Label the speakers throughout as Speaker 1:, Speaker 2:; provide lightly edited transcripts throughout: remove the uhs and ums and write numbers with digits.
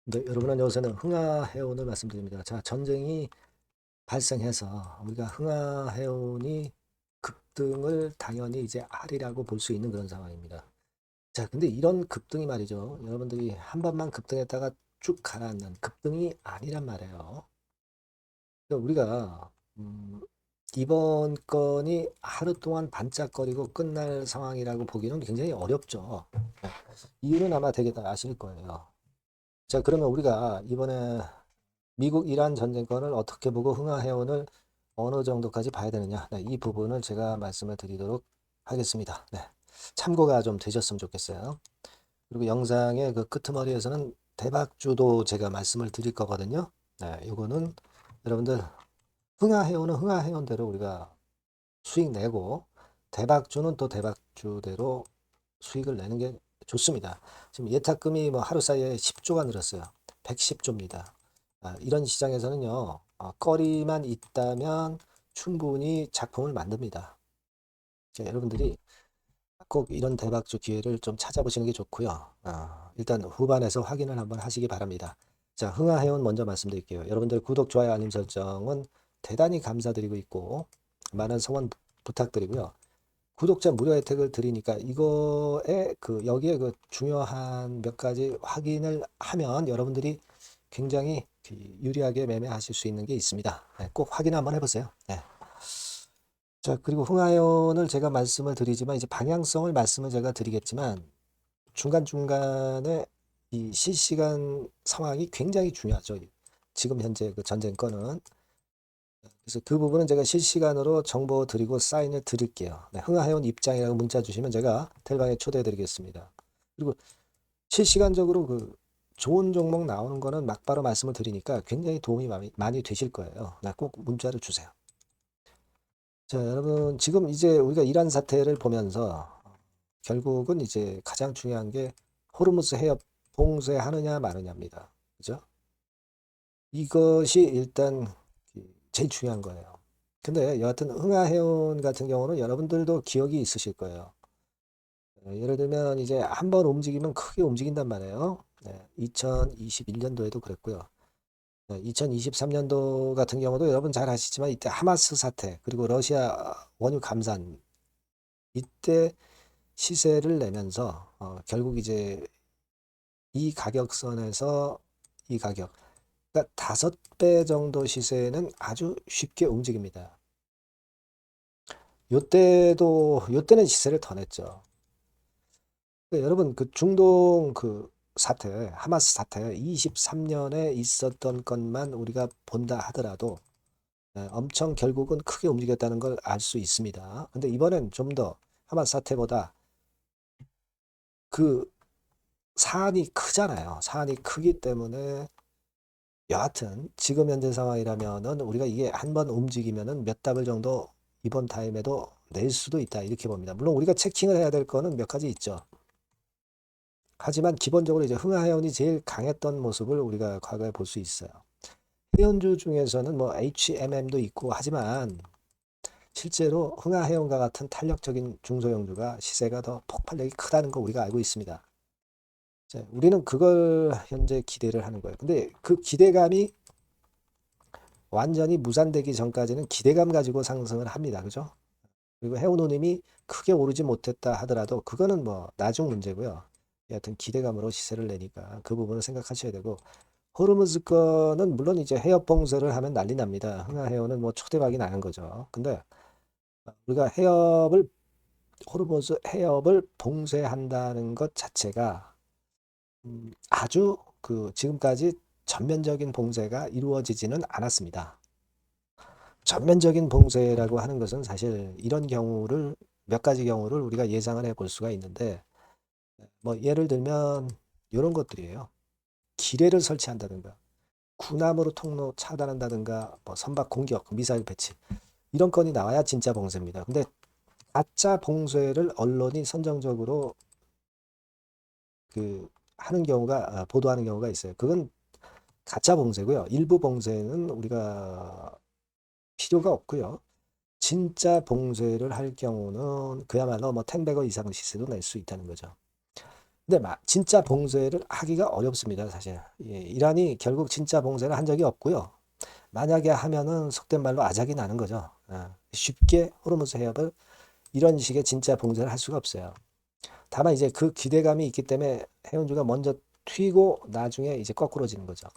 Speaker 1: 네, 여러분 안녕하세요. 흥하해운을 말씀드립니다. 자, 전쟁이 발생해서 우리가 흥하해운이 급등을 당연히 이제 하리라고 볼 수 있는 그런 상황입니다. 자, 근데 이런 급등이 말이죠. 여러분들이 한 번만 급등했다가 쭉 가라앉는 급등이 아니란 말이에요. 그러니까 우리가 이번 건이 하루 동안 반짝거리고 끝날 상황이라고 보기는 굉장히 어렵죠. 네, 이유는 아마 되게 다 아실 거예요. 자, 그러면 우리가 이번에 미국 이란 전쟁권을 어떻게 보고 흥하해운을 어느 정도까지 봐야 되느냐. 네, 이 부분을 제가 말씀을 드리도록 하겠습니다. 네, 참고가 좀 되셨으면 좋겠어요. 그리고 영상의 그 끄트머리에서는 대박주도 제가 말씀을 드릴 거거든요. 네, 이거는 여러분들 흥하해운은 흥하해운대로 우리가 수익 내고 대박주는 또 대박주대로 수익을 내는 게 좋습니다. 지금 예탁금이 뭐 하루 사이에 10조가 늘었어요. 110조입니다. 이런 시장에서는요, 거리만 있다면 충분히 작품을 만듭니다. 자, 여러분들이 꼭 이런 대박주 기회를 좀 찾아보시는 게 좋고요. 일단 후반에서 확인을 한번 하시기 바랍니다. 자, 흥하해운 먼저 말씀드릴게요. 여러분들 구독, 좋아요, 알림 설정은 대단히 감사드리고 있고 많은 성원 부탁드리고요. 구독자 무료 혜택을 드리니까 이거에 그 여기에 그 중요한 몇 가지 확인을 하면 여러분들이 굉장히 유리하게 매매하실 수 있는 게 있습니다. 네, 꼭 확인 한번 해보세요. 네. 자, 그리고 흥하연을 제가 말씀을 드리지만 이제 방향성을 말씀을 제가 드리겠지만 중간중간에 이 실시간 상황이 굉장히 중요하죠. 지금 현재 그 전쟁권은. 그래서 그 부분은 제가 실시간으로 정보 드리고 사인을 드릴게요. 네, 흥하해온 입장이라고 문자 주시면 제가 텔방에 초대해 드리겠습니다. 그리고 실시간적으로 그 좋은 종목 나오는 거는 막바로 말씀을 드리니까 굉장히 도움이 많이 되실 거예요. 네, 꼭 문자를 주세요. 자, 여러분 지금 이제 우리가 이란 사태를 보면서 결국은 이제 가장 중요한 게 호르무즈 해협 봉쇄하느냐 마느냐입니다. 그죠? 이것이 일단 제일 중요한 거예요. 근데 여하튼 흥하해운 같은 경우는 여러분들도 기억이 있으실 거예요. 예를 들면 이제 한 번 움직이면 크게 움직인단 말이에요. 네, 2021년도에도 그랬고요. 2023년도 같은 경우도 여러분 잘 아시지만 이때 하마스 사태 그리고 러시아 원유 감산 이때 시세를 내면서 결국 이제 이 가격선에서 이 가격 그러니까 5배 정도 시세는 아주 쉽게 움직입니다. 요때는 시세를 더 냈죠. 여러분 그 중동 그 사태, 하마스 사태 23년에 있었던 것만 우리가 본다 하더라도 엄청 결국은 크게 움직였다는 걸 알 수 있습니다. 근데 이번엔 좀 더 하마스 사태보다 그 사안이 크잖아요. 사안이 크기 때문에 여하튼 지금 현재 상황이라면은 우리가 이게 한번 움직이면은 몇 답을 정도 이번 타임에도 낼 수도 있다 이렇게 봅니다. 물론 우리가 체킹을 해야 될 거는 몇 가지 있죠. 하지만 기본적으로 이제 흥하해운이 제일 강했던 모습을 우리가 과거에 볼 수 있어요. 해운주 중에서는 뭐 HMM도 있고 하지만 실제로 흥하해운과 같은 탄력적인 중소형주가 시세가 더 폭발력이 크다는 거 우리가 알고 있습니다. 자, 우리는 그걸 현재 기대를 하는 거예요. 근데 그 기대감이 완전히 무산되기 전까지는 기대감 가지고 상승을 합니다. 그죠? 그리고 해운호님이 크게 오르지 못했다 하더라도 그거는 뭐 나중 문제고요. 여하튼 기대감으로 시세를 내니까 그 부분을 생각하셔야 되고 호르무즈 거는 물론 이제 해협 봉쇄를 하면 난리 납니다. 흥하해운은 뭐 초대박이 나는 거죠. 근데 우리가 호르무즈 해협을 봉쇄한다는 것 자체가 아주 그 지금까지 전면적인 봉쇄가 이루어지지는 않았습니다. 전면적인 봉쇄라고 하는 것은 사실 이런 경우를 몇 가지 경우를 우리가 예상을 해볼 수가 있는데 뭐 예를 들면 이런 것들이에요. 기뢰를 설치한다든가 군함으로 통로 차단한다든가 뭐 선박 공격, 미사일 배치 이런 건이 나와야 진짜 봉쇄입니다. 근데 가짜 봉쇄를 언론이 선정적으로 그 하는 경우가 보도하는 경우가 있어요. 그건 가짜 봉쇄고요. 일부 봉쇄는 우리가 필요가 없고요. 진짜 봉쇄를 할 경우는 그야말로 뭐 10배거 이상 시세도 낼 수 있다는 거죠. 근데 진짜 봉쇄를 하기가 어렵습니다, 사실. 예, 이란이 결국 진짜 봉쇄를 한 적이 없고요. 만약에 하면은 속된 말로 아작이 나는 거죠. 쉽게 호르무즈 해협을 이런 식의 진짜 봉쇄를 할 수가 없어요. 다만 이제 그 기대감이 있기 때문에 해운주가 먼저 튀고 나중에 이제 거꾸로지는 거죠.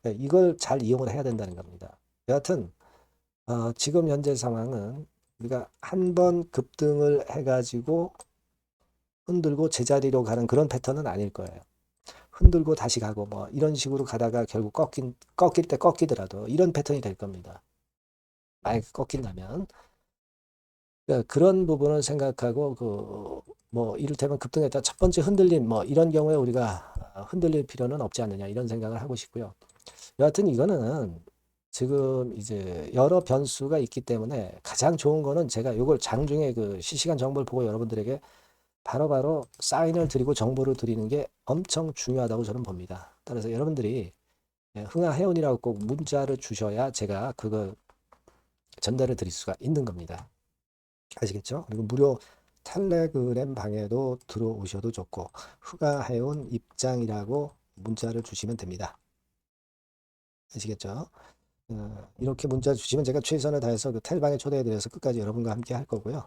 Speaker 1: 예, 이걸 잘 이용을 해야 된다는 겁니다. 여하튼 지금 현재 상황은 우리가 한 번 급등을 해가지고 흔들고 제자리로 가는 그런 패턴은 아닐 거예요. 흔들고 다시 가고 뭐 이런 식으로 가다가 결국 꺾일 때 꺾이더라도 이런 패턴이 될 겁니다. 만약 꺾인다면. 그러니까 그런 부분을 생각하고 뭐 이를테면 급등했다 첫 번째 흔들림 뭐 이런 경우에 우리가 흔들릴 필요는 없지 않느냐 이런 생각을 하고 싶고요. 여하튼 이거는 지금 이제 여러 변수가 있기 때문에 가장 좋은 거는 제가 이걸 장중에 그 실시간 정보를 보고 여러분들에게 바로바로 사인을 드리고 정보를 드리는 게 엄청 중요하다고 저는 봅니다. 따라서 여러분들이 흥하해운이라고 꼭 문자를 주셔야 제가 그거 전달을 드릴 수가 있는 겁니다. 아시겠죠? 그리고 무료 텔레그램 방에도 들어오셔도 좋고 흥하해운 입장이라고 문자를 주시면 됩니다. 아시겠죠? 이렇게 문자 주시면 제가 최선을 다해서 그 텔방에 초대해드려서 끝까지 여러분과 함께 할 거고요.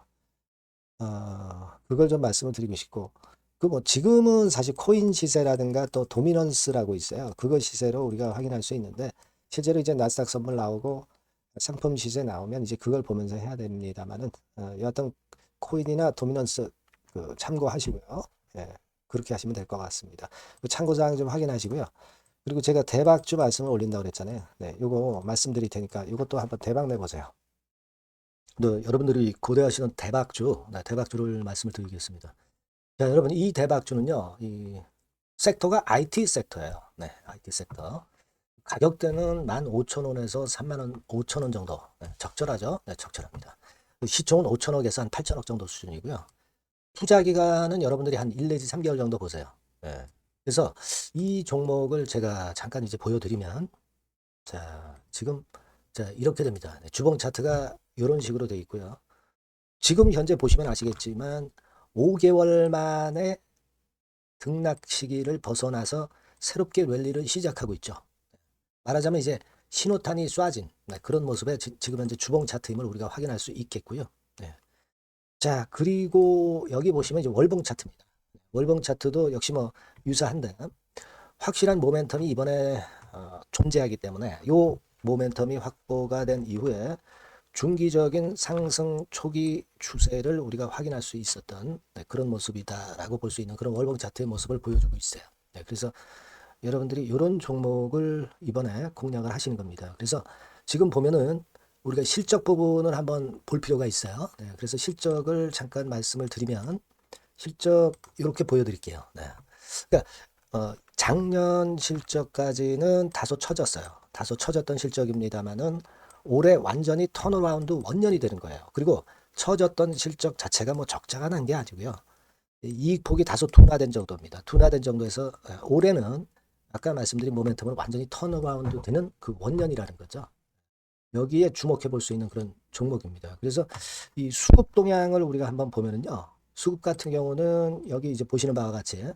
Speaker 1: 그걸 좀 말씀을 드리고 싶고 그 뭐 지금은 사실 코인 시세라든가 또 도미넌스라고 있어요. 그거 시세로 우리가 확인할 수 있는데 실제로 이제 나스닥 선물 나오고 상품 시세 나오면 이제 그걸 보면서 해야 됩니다만은 여하튼 코인이나 도미넌스 그 참고하시고요. 예, 그렇게 하시면 될 것 같습니다. 그 참고사항 좀 확인하시고요. 그리고 제가 대박주 말씀을 올린다고 그랬잖아요. 네, 요거 말씀드릴 테니까 이것도 한번 대박 내보세요. 여러분들이 고대하시는 대박주, 네, 대박주를 말씀을 드리겠습니다. 자, 여러분 이 대박주는요, 이 섹터가 IT 섹터예요. 네, IT 섹터. 가격대는 15,000원에서 35,000원 5,000원 정도. 네, 적절하죠? 네, 적절합니다. 시총은 5천억에서 한 8천억 정도 수준이고요. 투자 기간은 여러분들이 한 1 내지 3개월 정도 보세요. 네. 그래서 이 종목을 제가 잠깐 이제 보여드리면, 자, 지금, 자, 이렇게 됩니다. 네, 주봉 차트가 이런 식으로 되어 있고요. 지금 현재 보시면 아시겠지만, 5개월 만에 등락 시기를 벗어나서 새롭게 랠리를 시작하고 있죠. 말하자면 이제 신호탄이 쏴진 그런 모습의 지금 현재 주봉 차트임을 우리가 확인할 수 있겠고요. 네. 자, 그리고 여기 보시면 이제 월봉 차트입니다. 월봉 차트도 역시 뭐 유사한데 확실한 모멘텀이 이번에 존재하기 때문에 요 모멘텀이 확보가 된 이후에 중기적인 상승 초기 추세를 우리가 확인할 수 있었던 그런 모습이다라고 볼 수 있는 그런 월봉 차트의 모습을 보여주고 있어요. 네, 그래서 여러분들이 이런 종목을 이번에 공략을 하시는 겁니다. 그래서 지금 보면은 우리가 실적 부분을 한번 볼 필요가 있어요. 네, 그래서 실적을 잠깐 말씀을 드리면 실적 이렇게 보여드릴게요. 네. 그러니까 작년 실적까지는 다소 처졌어요. 다소 처졌던 실적입니다만은 올해 완전히 턴어라운드 원년이 되는 거예요. 그리고 처졌던 실적 자체가 뭐 적자가 난 게 아니고요. 이익폭이 다소 둔화된 정도입니다. 둔화된 정도에서 올해는 아까 말씀드린 모멘텀은 완전히 턴어라운드 되는 그 원년이라는 거죠. 여기에 주목해 볼 수 있는 그런 종목입니다. 그래서 이 수급 동향을 우리가 한번 보면은요. 수급 같은 경우는 여기 이제 보시는 바와 같이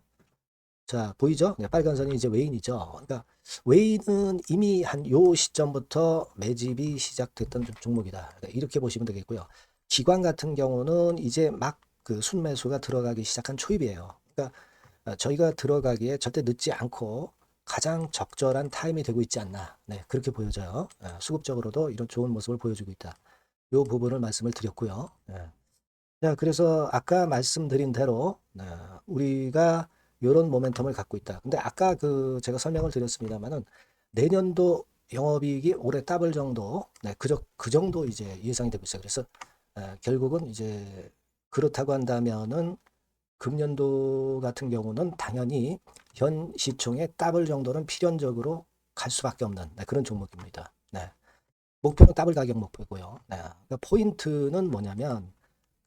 Speaker 1: 자, 보이죠? 네, 빨간 선이 이제 웨인이죠. 그러니까 웨인은 이미 한 요 시점부터 매집이 시작됐던 종목이다. 그러니까 이렇게 보시면 되겠고요. 기관 같은 경우는 이제 막 그 순매수가 들어가기 시작한 초입이에요. 그러니까 저희가 들어가기에 절대 늦지 않고 가장 적절한 타임이 되고 있지 않나. 네, 그렇게 보여져요. 수급적으로도 이런 좋은 모습을 보여주고 있다. 요 부분을 말씀을 드렸고요. 자, 그래서 아까 말씀드린 대로 우리가 이런 모멘텀을 갖고 있다. 근데 아까 그 제가 설명을 드렸습니다만은 내년도 영업이익이 올해 더블 정도, 그 정도 이제 예상이 되고 있어요. 그래서 결국은 이제 그렇다고 한다면은 금년도 같은 경우는 당연히 현 시총의 더블 정도는 필연적으로 갈 수밖에 없는 그런 종목입니다. 네. 목표는 더블 가격 목표고요. 네. 그러니까 포인트는 뭐냐면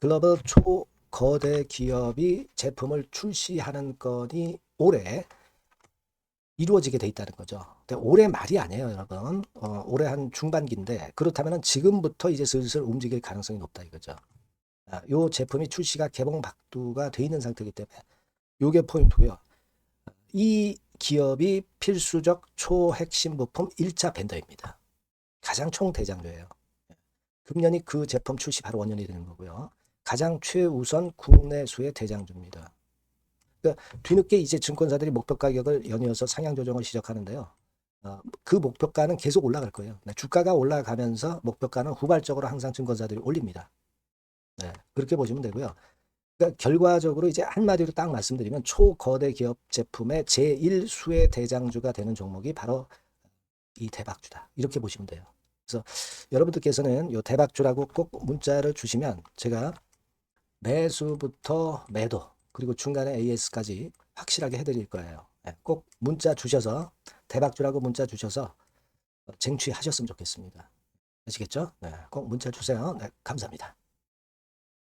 Speaker 1: 글로벌 초거대 기업이 제품을 출시하는 건이 올해 이루어지게 돼 있다는 거죠. 근데 올해 말이 아니에요, 여러분. 올해 한 중반기인데 그렇다면 지금부터 이제 슬슬 움직일 가능성이 높다 이거죠. 요 제품이 출시가 개봉 박두가 돼 있는 상태이기 때문에 요게 포인트고요. 이 기업이 필수적 초핵심 부품 1차 벤더입니다. 가장 총대장주예요. 금년이 그 제품 출시 바로 원년이 되는 거고요. 가장 최우선 국내수의 대장주입니다. 그러니까 뒤늦게 이제 증권사들이 목표 가격을 연이어서 상향 조정을 시작하는데요. 그 목표가는 계속 올라갈 거예요. 네, 주가가 올라가면서 목표가는 후발적으로 항상 증권사들이 올립니다. 네, 그렇게 보시면 되고요. 그러니까 결과적으로 이제 한마디로 딱 말씀드리면 초거대 기업 제품의 제1수의 대장주가 되는 종목이 바로 이 대박주다. 이렇게 보시면 돼요. 그래서 여러분들께서는 이 대박주라고 꼭 문자를 주시면 제가 매수부터 매도 그리고 중간에 AS까지 확실하게 해드릴 거예요. 네, 꼭 문자 주셔서 대박주라고 문자 주셔서 쟁취하셨으면 좋겠습니다. 아시겠죠? 네, 꼭 문자 주세요. 네, 감사합니다.